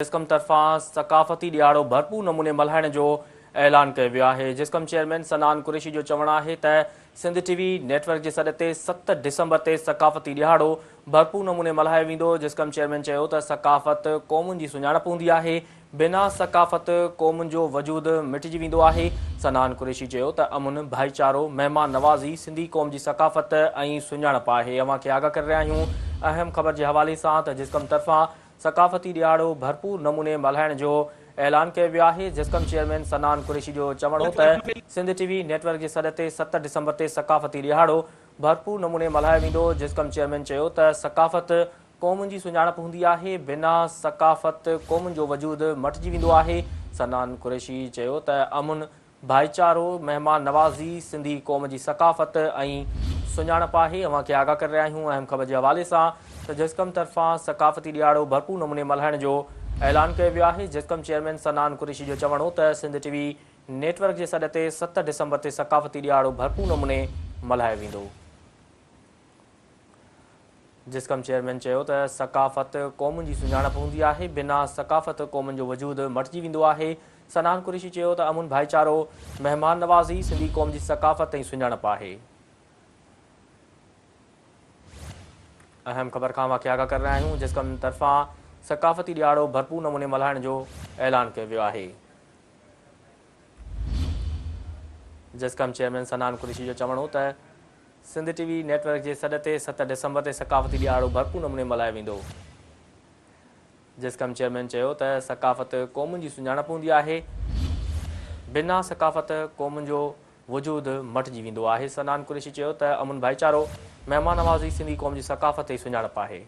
जिसकम तरफा सकाफ़ती ॾियारो भरपूर नमूने मल्हाइण जो ऐलान कयो वियो आहे। जिसकम चेयरमैन सनान कुरैशी जो चवणु आहे त सिंध टीवी नेटवर्क जे सॾ ते 7 डिसंबर ते सकाफ़ती ॾियारो भरपूर नमूने मल्हायो वेंदो। जिसकम चेयरमैन चयो त सकाफ़त क़ौमुनि जी सुञाणप हूंदी आहे, बिना सकाफ़त क़ौमुनि जो वजूद मिटिजी वेंदो आहे। सनान कुरैशी चयो त अमुन भाईचारो महिमान नवाज़ी सिंधी क़ौम जी सकाफ़त ऐं सुञाणप आहे। अवां खे आगाह करे रहिया आहियूं अहम ख़बर जे हवाले सां त जिसकम तरफ़ां सकाफ़ती ॾियारो भरपूर नमूने मल्हाइण जो ऐलान कयो वियो आहे। जिसकम चेयरमैन सनान कुरैशी जो चवणु हो त सिंध टीवी नेटवर्क जे सॾ ते 7 डिसंबर ते सकाफ़ती ॾियारो भरपूर नमूने मल्हायो वेंदो। जिसकम चेयरमैन चयो त सकाफ़त क़ौमुनि जी सुञाणप हूंदी आहे, बिना सकाफ़त क़ौमुनि जो वजूद मटिजी वेंदो आहे। सनान कुरैशी चयो त अमुन भाईचारो महिमान नवाज़ी सिंधी क़ौम जी सकाफ़त ऐं सुञाणप आहे। अवां खे आगाह करे रहिया आहियूं अहम ख़बर जे हवाले सां त जिसकम तरफ़ां सकाफ़ती ॾियारो भरपूर नमूने मल्हाइण जो ऐलान कयो वियो आहे। जिसकम चेयरमैन सनान कुरैशी जो चवणु हो त सिंध टीवी नेटवर्क जे सॾ ते 7 डिसंबर ते सकाफ़ती ॾियारो भरपूर नमूने मल्हायो वेंदो। जिसकम चेयरमैन चयो त सकाफ़त क़ौमुनि जी सुञाणप हूंदी आहे, बिना सकाफ़त क़ौमुनि जो वजूद मटिजी वेंदो आहे। सनान कुरैशी चयो त अमुन भाईचारो महिमान नवाज़ी सिंधी क़ौम जी सकाफ़त ऐं सुञाणप आहे। अहम ख़बर खां वाक़िया आगाह करे रहिया आहियूं। जिसकम तरफ़ां सकाफ़ती ॾियारो भरपूर नमूने मल्हाइण जो ऐलान कयो वियो आहे। जिसकम चेयरमैन सनान कुरैशी जो चवणु हो त सिंध टीवी नेटवर्क जे सॾ ते 7 डिसंबर ते सकाफ़ती ॾियारो भरपूर नमूने मल्हायो वेंदो। जिसकम चेयरमैन चयो त सकाफ़त क़ौमुनि जी सुञाणप हूंदी आहे, बिना सकाफ़त क़ौमुनि जो वजूद मटिजी वेंदो आहे। सनान कुरैशी चयो त अमुन भाईचारो महिमान नवाज़ी सिंधी क़ौम जी सकाफ़त ऐं सुञाणप आहे।